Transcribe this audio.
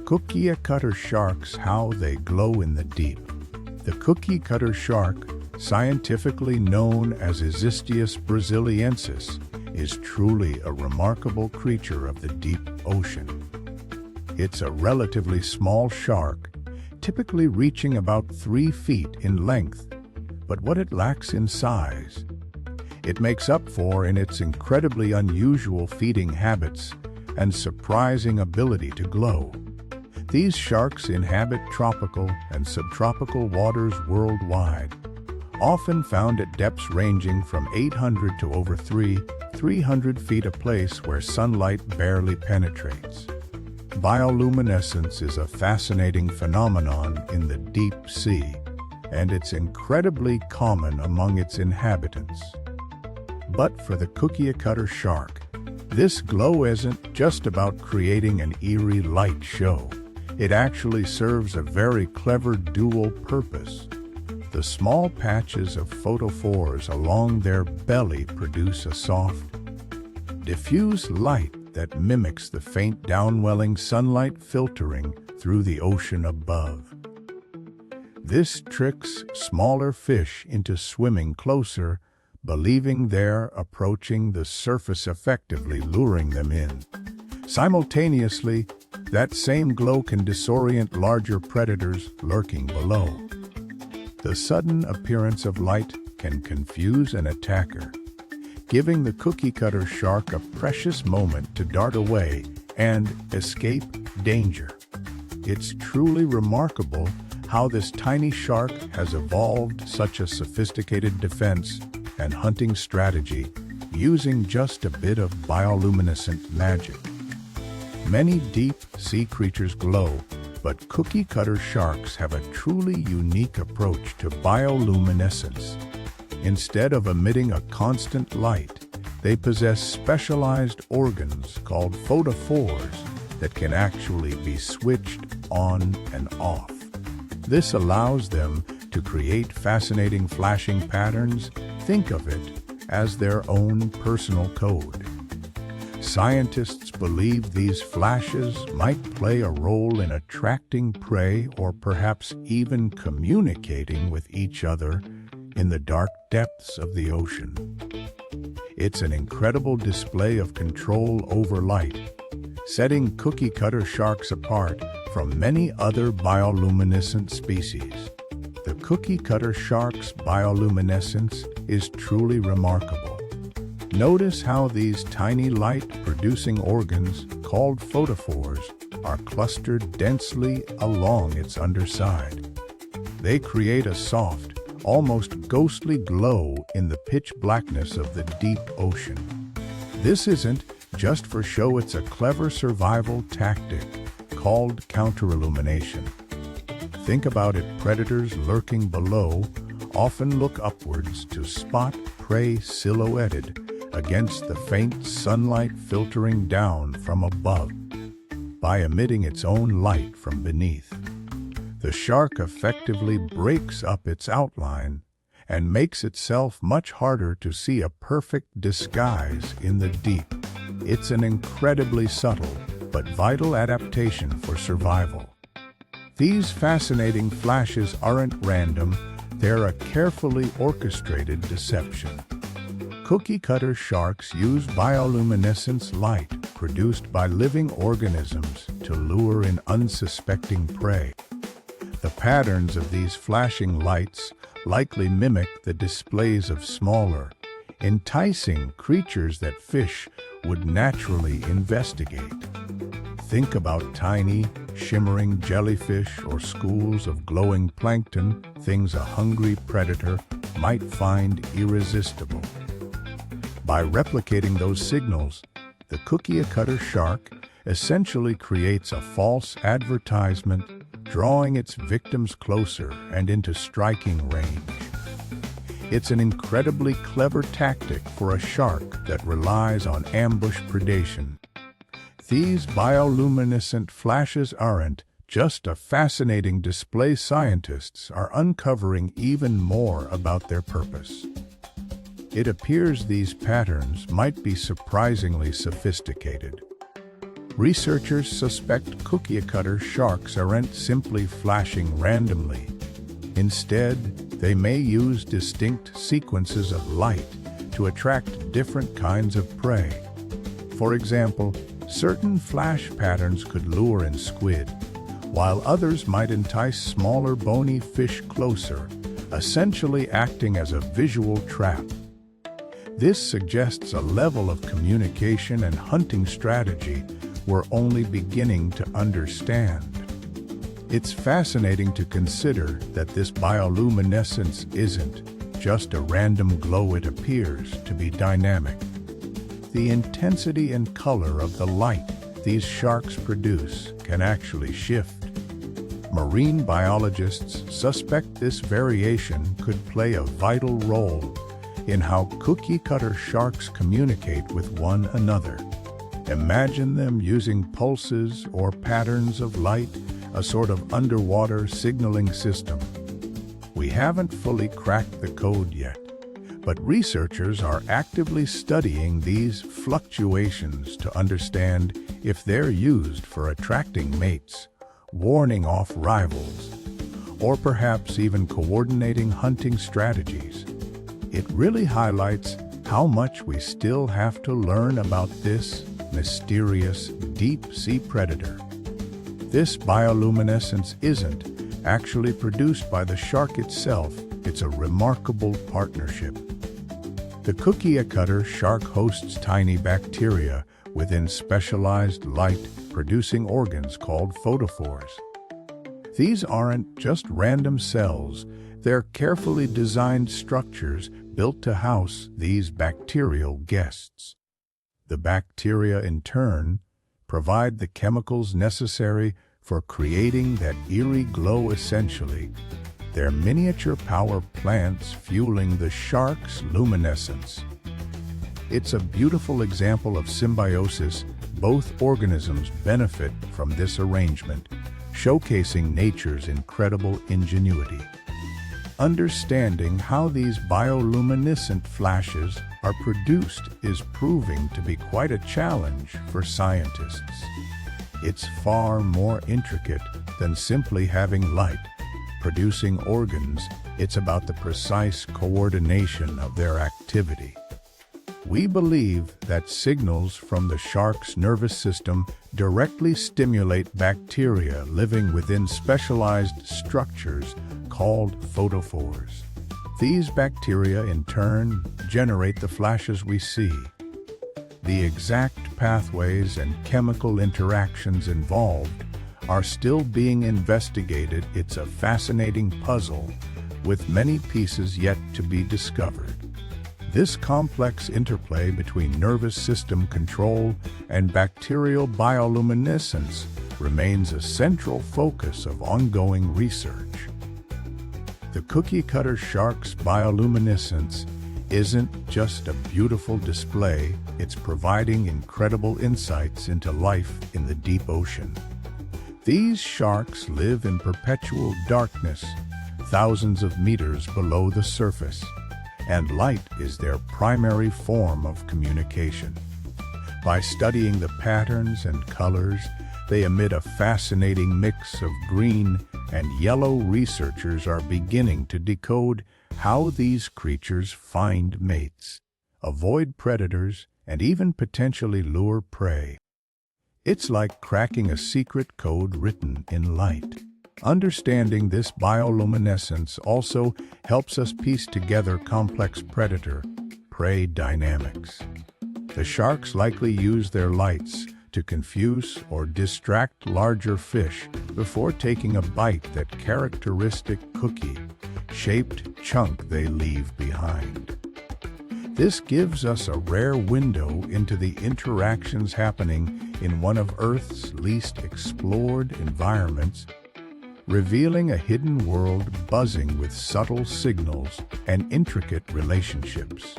Cookiecutter sharks, how they glow in the deep. The cookiecutter shark, scientifically known as Isistius brasiliensis, is truly a remarkable creature of the deep ocean. It's a relatively small shark, typically reaching about 3 feet in length, but what it lacks in size, it makes up for in its incredibly unusual feeding habits and surprising ability to glow. These sharks inhabit tropical and subtropical waters worldwide, often found at depths ranging from 800 to over 300 feet, a place where sunlight barely penetrates. Bioluminescence is a fascinating phenomenon in the deep sea, and it's incredibly common among its inhabitants. But for the cookiecutter shark, this glow isn't just about creating an eerie light show. It actually serves a very clever dual purpose. The small patches of photophores along their belly produce a soft, diffuse light that mimics the faint downwelling sunlight filtering through the ocean above. This tricks smaller fish into swimming closer, believing they're approaching the surface, effectively luring them in. Simultaneously, that same glow can disorient larger predators lurking below. The sudden appearance of light can confuse an attacker, giving the cookiecutter shark a precious moment to dart away and escape danger. It's truly remarkable how this tiny shark has evolved such a sophisticated defense and hunting strategy using just a bit of bioluminescent magic. Many deep-sea creatures glow, but cookiecutter sharks have a truly unique approach to bioluminescence. Instead of emitting a constant light, they possess specialized organs called photophores that can actually be switched on and off. This allows them to create fascinating flashing patterns. Think of it as their own personal code. Scientists believe these flashes might play a role in attracting prey or perhaps even communicating with each other in the dark depths of the ocean. It's an incredible display of control over light, setting cookiecutter sharks apart from many other bioluminescent species. The cookiecutter shark's bioluminescence is truly remarkable. Notice how these tiny light-producing organs, called photophores, are clustered densely along its underside. They create a soft, almost ghostly glow in the pitch blackness of the deep ocean. This isn't just for show, it's a clever survival tactic called counterillumination. Think about it, predators lurking below often look upwards to spot prey silhouetted against the faint sunlight filtering down from above. By emitting its own light from beneath, the shark effectively breaks up its outline and makes itself much harder to see, a perfect disguise in the deep. It's an incredibly subtle but vital adaptation for survival. These fascinating flashes aren't random, they're a carefully orchestrated deception. Cookiecutter sharks use bioluminescence light produced by living organisms to lure in unsuspecting prey. The patterns of these flashing lights likely mimic the displays of smaller, enticing creatures that fish would naturally investigate. Think about tiny, shimmering jellyfish or schools of glowing plankton, things a hungry predator might find irresistible. By replicating those signals, the cookiecutter shark essentially creates a false advertisement, drawing its victims closer and into striking range. It's an incredibly clever tactic for a shark that relies on ambush predation. These bioluminescent flashes aren't just a fascinating display, scientists are uncovering even more about their purpose. It appears these patterns might be surprisingly sophisticated. Researchers suspect Cookiecutter sharks aren't simply flashing randomly. Instead, they may use distinct sequences of light to attract different kinds of prey. For example, certain flash patterns could lure in squid, while others might entice smaller bony fish closer, essentially acting as a visual trap. This suggests a level of communication and hunting strategy we're only beginning to understand. It's fascinating to consider that this bioluminescence isn't just a random glow. It appears to be dynamic. The intensity and color of the light these sharks produce can actually shift. Marine biologists suspect this variation could play a vital role in how cookiecutter sharks communicate with one another. Imagine them using pulses or patterns of light, a sort of underwater signaling system. We haven't fully cracked the code yet, but researchers are actively studying these fluctuations to understand if they're used for attracting mates, warning off rivals, or perhaps even coordinating hunting strategies. It really highlights how much we still have to learn about this mysterious deep-sea predator. This bioluminescence isn't actually produced by the shark itself. It's a remarkable partnership. The Cookiecutter shark hosts tiny bacteria within specialized light-producing organs called photophores. These aren't just random cells. They're carefully designed structures built to house these bacterial guests. The bacteria, in turn, provide the chemicals necessary for creating that eerie glow. Essentially, they're miniature power plants fueling the shark's luminescence. It's a beautiful example of symbiosis. Both organisms benefit from this arrangement, showcasing nature's incredible ingenuity. Understanding how these bioluminescent flashes are produced is proving to be quite a challenge for scientists. It's far more intricate than simply having light producing organs. It's about the precise coordination of their activity. We believe that signals from the shark's nervous system directly stimulate bacteria living within specialized structures called photophores. These bacteria, in turn, generate the flashes we see. The exact pathways and chemical interactions involved are still being investigated. It's a fascinating puzzle with many pieces yet to be discovered. This complex interplay between nervous system control and bacterial bioluminescence remains a central focus of ongoing research. The Cookiecutter shark's bioluminescence isn't just a beautiful display, it's providing incredible insights into life in the deep ocean. These sharks live in perpetual darkness, thousands of meters below the surface, and light is their primary form of communication. By studying the patterns and colors, they emit a fascinating mix of green and yellow. Researchers are beginning to decode how these creatures find mates, avoid predators, and even potentially lure prey. It's like cracking a secret code written in light. Understanding this bioluminescence also helps us piece together complex predator-prey dynamics. The sharks likely use their lights to confuse or distract larger fish before taking a bite. That characteristic cookie-shaped chunk they leave behind. This gives us a rare window into the interactions happening in one of Earth's least explored environments, revealing a hidden world buzzing with subtle signals and intricate relationships.